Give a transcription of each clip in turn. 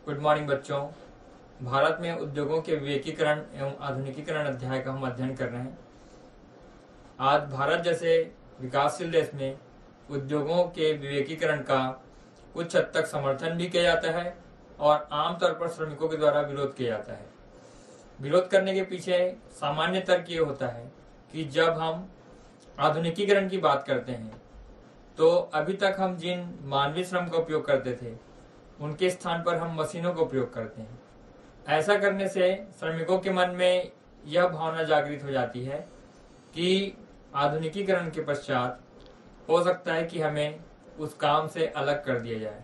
Good morning बच्चों। भारत में उद्योगों के विवेकीकरण एवं आधुनिकीकरण अध्याय का हम अध्ययन कर रहे हैं। आज भारत जैसे विकासशील देश में उद्योगों के विवेकीकरण का कुछ हद तक समर्थन भी किया जाता है और आमतौर पर श्रमिकों के द्वारा विरोध किया जाता है। विरोध करने के पीछे सामान्य तर्क ये होता है कि जब हम आधुनिकीकरण की बात करते हैं तो अभी तक हम जिन मानवीय श्रम का उपयोग करते थे उनके स्थान पर हम मशीनों का उपयोग करते हैं। ऐसा करने से श्रमिकों के मन में यह भावना जागृत हो जाती है कि आधुनिकीकरण के पश्चात हो सकता है कि हमें उस काम से अलग कर दिया जाए।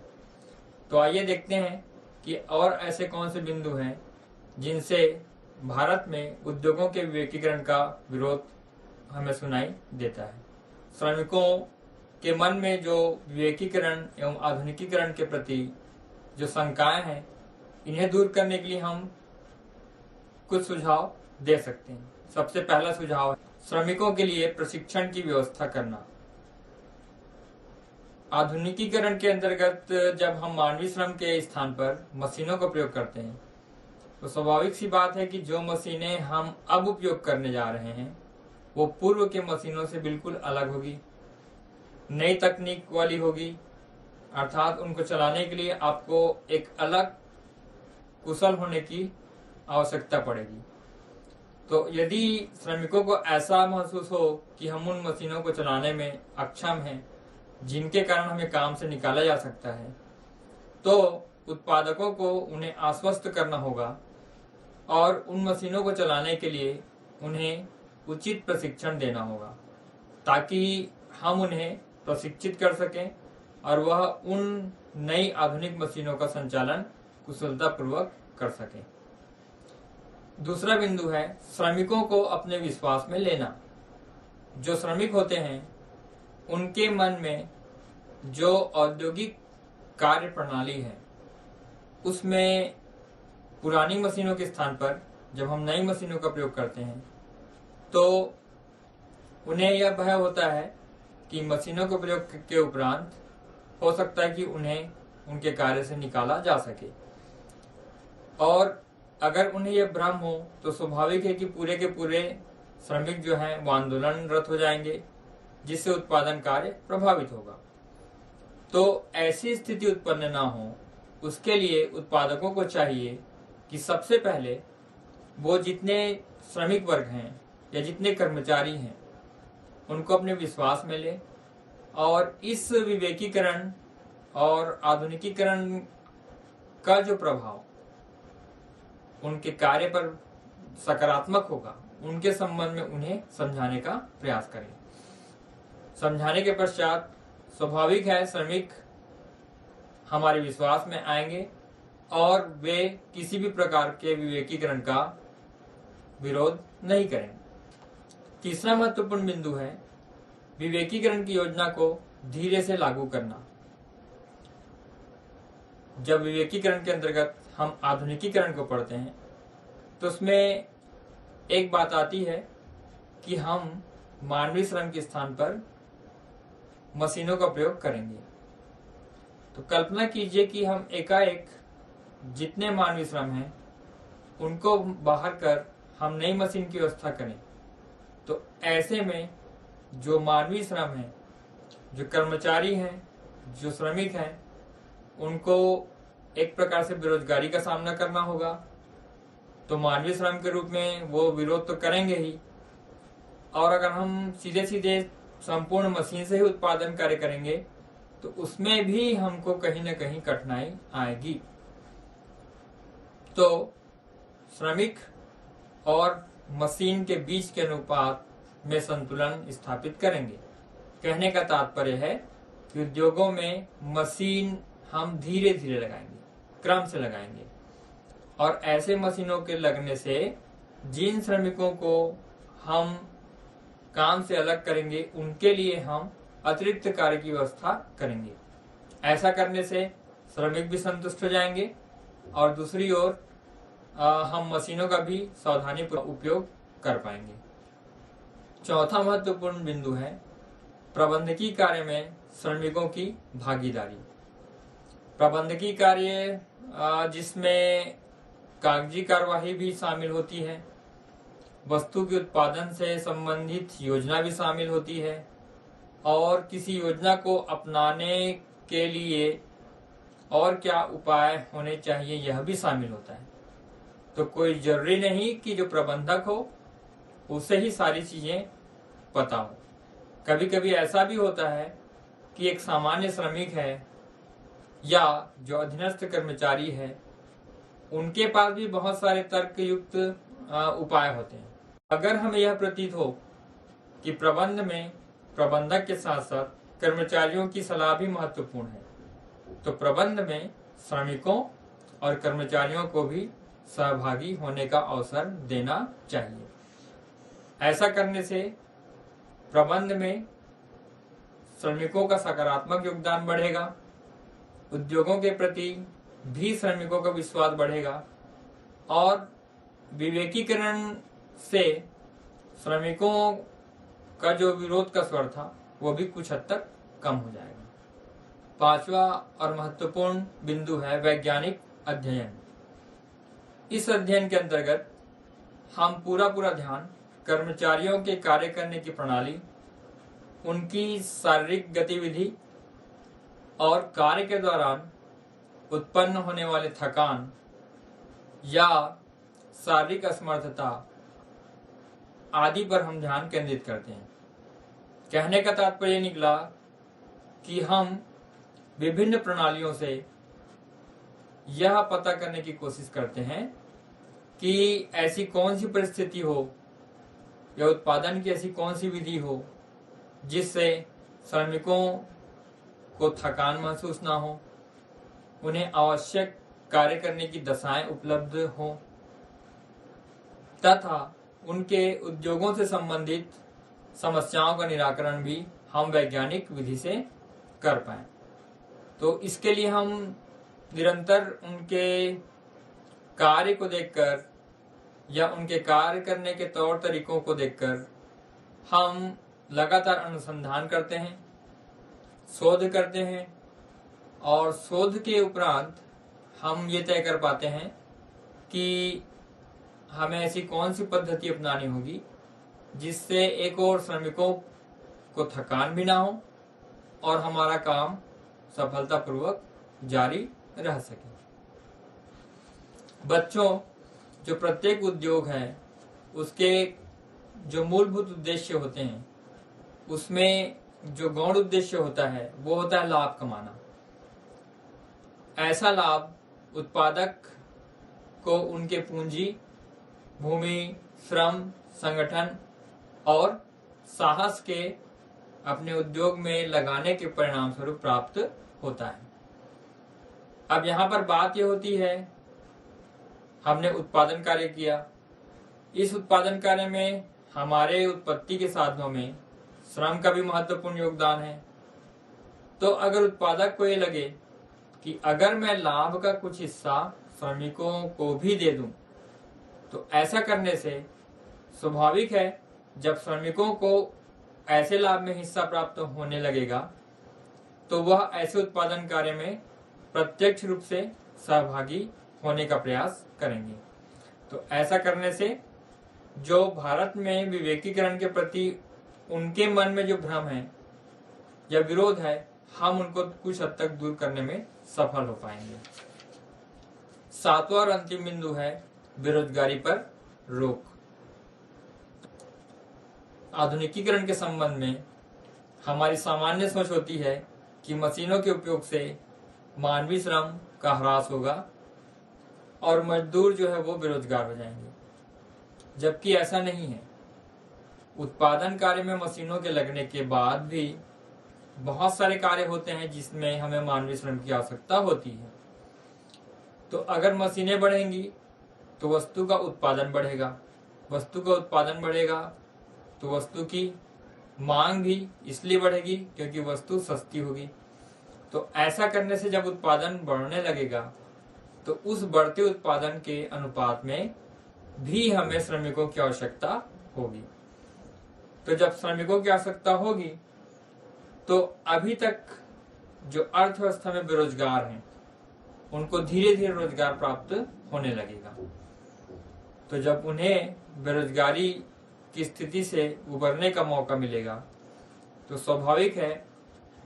तो आइए देखते हैं कि और ऐसे कौन से बिंदु हैं जिनसे भारत में उद्योगों के विवेकीकरण का विरोध हमें सुनाई देता है। श्रमिकों के मन में जो विवेकीकरण एवं आधुनिकीकरण के प्रति जो शंकाएं हैं, इन्हें दूर करने के लिए हम कुछ सुझाव दे सकते हैं। सबसे पहला सुझाव है श्रमिकों के लिए प्रशिक्षण की व्यवस्था करना। आधुनिकीकरण के अंतर्गत जब हम मानवीय श्रम के स्थान पर मशीनों का प्रयोग करते हैं तो स्वाभाविक सी बात है कि जो मशीनें हम अब उपयोग करने जा रहे हैं वो पूर्व के मशीनों से बिल्कुल अलग होगी, नई तकनीक वाली होगी। अर्थात उनको चलाने के लिए आपको एक अलग कुशल होने की आवश्यकता पड़ेगी। तो यदि श्रमिकों को ऐसा महसूस हो कि हम उन मशीनों को चलाने में अक्षम हैं जिनके कारण हमें काम से निकाला जा सकता है, तो उत्पादकों को उन्हें आश्वस्त करना होगा और उन मशीनों को चलाने के लिए उन्हें उचित प्रशिक्षण देना होगा ताकि हम उन्हें प्रशिक्षित कर सकें और वह उन नई आधुनिक मशीनों का संचालन कुशलतापूर्वक कर सकें। दूसरा बिंदु है श्रमिकों को अपने विश्वास में लेना। जो श्रमिक होते हैं उनके मन में जो औद्योगिक कार्य प्रणाली है उसमें पुरानी मशीनों के स्थान पर जब हम नई मशीनों का प्रयोग करते हैं तो उन्हें यह भय होता है कि मशीनों के प्रयोग के उपरांत हो सकता है कि उन्हें उनके कार्य से निकाला जा सके। और अगर उन्हें यह भ्रम हो तो स्वाभाविक है कि पूरे के पूरे श्रमिक जो हैं वो आंदोलनरत हो जाएंगे, जिससे उत्पादन कार्य प्रभावित होगा। तो ऐसी स्थिति उत्पन्न ना हो उसके लिए उत्पादकों को चाहिए कि सबसे पहले वो जितने श्रमिक वर्ग हैं या जितने कर्मचारी हैं उनको अपने विश्वास में ले और इस विवेकीकरण और आधुनिकीकरण का जो प्रभाव उनके कार्य पर सकारात्मक होगा उनके संबंध में उन्हें समझाने का प्रयास करें। समझाने के पश्चात स्वाभाविक है श्रमिक हमारे विश्वास में आएंगे और वे किसी भी प्रकार के विवेकीकरण का विरोध नहीं करेंगे। तीसरा महत्वपूर्ण बिंदु है विवेकीकरण की योजना को धीरे से लागू करना। जब विवेकीकरण के अंतर्गत हम आधुनिकीकरण को पढ़ते हैं तो उसमें एक बात आती है कि हम मानवीय श्रम के स्थान पर मशीनों का प्रयोग करेंगे। तो कल्पना कीजिए कि हम एकाएक जितने मानवीय श्रम हैं उनको बाहर कर हम नई मशीन की व्यवस्था करें तो ऐसे में जो मानवीय श्रम है, जो कर्मचारी हैं, जो श्रमिक हैं, उनको एक प्रकार से बेरोजगारी का सामना करना होगा। तो मानवीय श्रम के रूप में वो विरोध तो करेंगे ही, और अगर हम सीधे सीधे संपूर्ण मशीन से ही उत्पादन कार्य करेंगे तो उसमें भी हमको कहीं न कहीं कठिनाई आएगी। तो श्रमिक और मशीन के बीच के अनुपात में संतुलन स्थापित करेंगे। कहने का तात्पर्य है कि उद्योगों में मशीन हम धीरे धीरे लगाएंगे, क्रम से लगाएंगे, और ऐसे मशीनों के लगने से जिन श्रमिकों को हम काम से अलग करेंगे उनके लिए हम अतिरिक्त कार्य की व्यवस्था करेंगे। ऐसा करने से श्रमिक भी संतुष्ट हो जाएंगे और दूसरी ओर हम मशीनों का भी सावधानी पूर्वक उपयोग कर पाएंगे। चौथा महत्वपूर्ण बिंदु है प्रबंधकीय कार्य में श्रमिकों की भागीदारी। प्रबंधकीय कार्य जिसमें कागजी कार्यवाही भी शामिल होती है, वस्तु के उत्पादन से संबंधित योजना भी शामिल होती है, और किसी योजना को अपनाने के लिए और क्या उपाय होने चाहिए यह भी शामिल होता है। तो कोई जरूरी नहीं कि जो प्रबंधक हो उसे ही सारी चीजें पता हो। कभी कभी ऐसा भी होता है कि एक सामान्य श्रमिक है या जो अधीनस्थ कर्मचारी है, उनके पास भी बहुत सारे तर्कयुक्त उपाय होते हैं। अगर हमें यह प्रतीत हो कि प्रबंध में प्रबंधक के साथ साथ कर्मचारियों की सलाह भी महत्वपूर्ण है, तो प्रबंध में श्रमिकों और कर्मचारियों को भी सहभागी होने का अवसर देना चाहिए। ऐसा करने से प्रबंध में श्रमिकों का सकारात्मक योगदान बढ़ेगा, उद्योगों के प्रति भी श्रमिकों का विश्वास बढ़ेगा, और विवेकीकरण से श्रमिकों का जो विरोध का स्वर था वो भी कुछ हद तक कम हो जाएगा। पांचवा और महत्वपूर्ण बिंदु है वैज्ञानिक अध्ययन। इस अध्ययन के अंतर्गत हम पूरा ध्यान कर्मचारियों के कार्य करने की प्रणाली, उनकी शारीरिक गतिविधि और कार्य के दौरान उत्पन्न होने वाले थकान या शारीरिक असमर्थता आदि पर हम ध्यान केंद्रित करते हैं। कहने का तात्पर्य निकला कि हम विभिन्न प्रणालियों से यह पता करने की कोशिश करते हैं कि ऐसी कौन सी परिस्थिति हो या उत्पादन की ऐसी कौन सी विधि हो जिससे श्रमिकों को थकान महसूस ना हो, उन्हें आवश्यक कार्य करने की दशाएं उपलब्ध हो, तथा उनके उद्योगों से संबंधित समस्याओं का निराकरण भी हम वैज्ञानिक विधि से कर पाए। तो इसके लिए हम निरंतर उनके कार्य को देखकर या उनके कार्य करने के तौर तरीकों को देखकर हम लगातार अनुसंधान करते हैं, शोध करते हैं, और शोध के उपरांत हम ये तय कर पाते हैं कि हमें ऐसी कौन सी पद्धति अपनानी होगी जिससे एक और श्रमिकों को थकान भी ना हो और हमारा काम सफलतापूर्वक जारी रह सके। बच्चों, जो प्रत्येक उद्योग है उसके जो मूलभूत उद्देश्य होते हैं उसमें जो गौण उद्देश्य होता है वो होता है लाभ कमाना। ऐसा लाभ उत्पादक को उनके पूंजी, भूमि, श्रम, संगठन और साहस के अपने उद्योग में लगाने के परिणाम स्वरूप प्राप्त होता है। अब यहाँ पर बात यह होती है, हमने उत्पादन कार्य किया, इस उत्पादन कार्य में हमारे उत्पत्ति के साधनों में श्रम का भी महत्वपूर्ण योगदान है। तो अगर उत्पादक को ये लगे कि अगर मैं लाभ का कुछ हिस्सा श्रमिकों को भी दे दूं, तो ऐसा करने से स्वाभाविक है जब श्रमिकों को ऐसे लाभ में हिस्सा प्राप्त होने लगेगा तो वह ऐसे उत्पादन कार्य में प्रत्यक्ष रूप से सहभागी होने का प्रयास करेंगे। तो ऐसा करने से जो भारत में विवेकीकरण के प्रति उनके मन में जो भ्रम है या विरोध है, हम उनको कुछ हद तक दूर करने में सफल हो पाएंगे। सातवां और अंतिम बिंदु है बेरोजगारी पर रोक। आधुनिकीकरण के संबंध में हमारी सामान्य सोच होती है कि मशीनों के उपयोग से मानवीय श्रम का ह्रास होगा और मजदूर जो है वो बेरोजगार हो जाएंगे, जबकि ऐसा नहीं है। उत्पादन कार्य में मशीनों के लगने के बाद भी बहुत सारे कार्य होते हैं जिसमें हमें मानवीय श्रम की आवश्यकता होती है। तो अगर मशीनें बढ़ेंगी तो वस्तु का उत्पादन बढ़ेगा, वस्तु का उत्पादन बढ़ेगा तो वस्तु की मांग भी इसलिए बढ़ेगी क्योंकि वस्तु सस्ती होगी। तो ऐसा करने से जब उत्पादन बढ़ने लगेगा तो उस बढ़ते उत्पादन के अनुपात में भी हमें श्रमिकों की आवश्यकता होगी। तो जब श्रमिकों की आवश्यकता होगी तो अभी तक जो अर्थव्यवस्था में बेरोजगार हैं उनको धीरे धीरे रोजगार प्राप्त होने लगेगा। तो जब उन्हें बेरोजगारी की स्थिति से उबरने का मौका मिलेगा तो स्वाभाविक है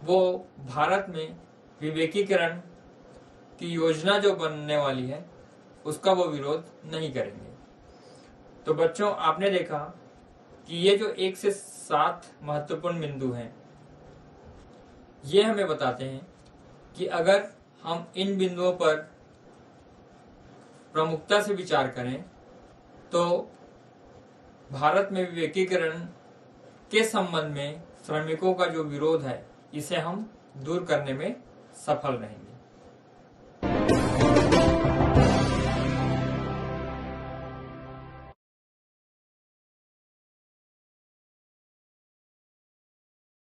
वो भारत में विवेकीकरण की योजना जो बनने वाली है उसका वो विरोध नहीं करेंगे। तो बच्चों, आपने देखा कि ये जो 1 से 7 महत्वपूर्ण बिंदु हैं, ये हमें बताते हैं कि अगर हम इन बिंदुओं पर प्रमुखता से विचार करें तो भारत में विवेकीकरण के संबंध में श्रमिकों का जो विरोध है इसे हम दूर करने में सफल रहेंगे।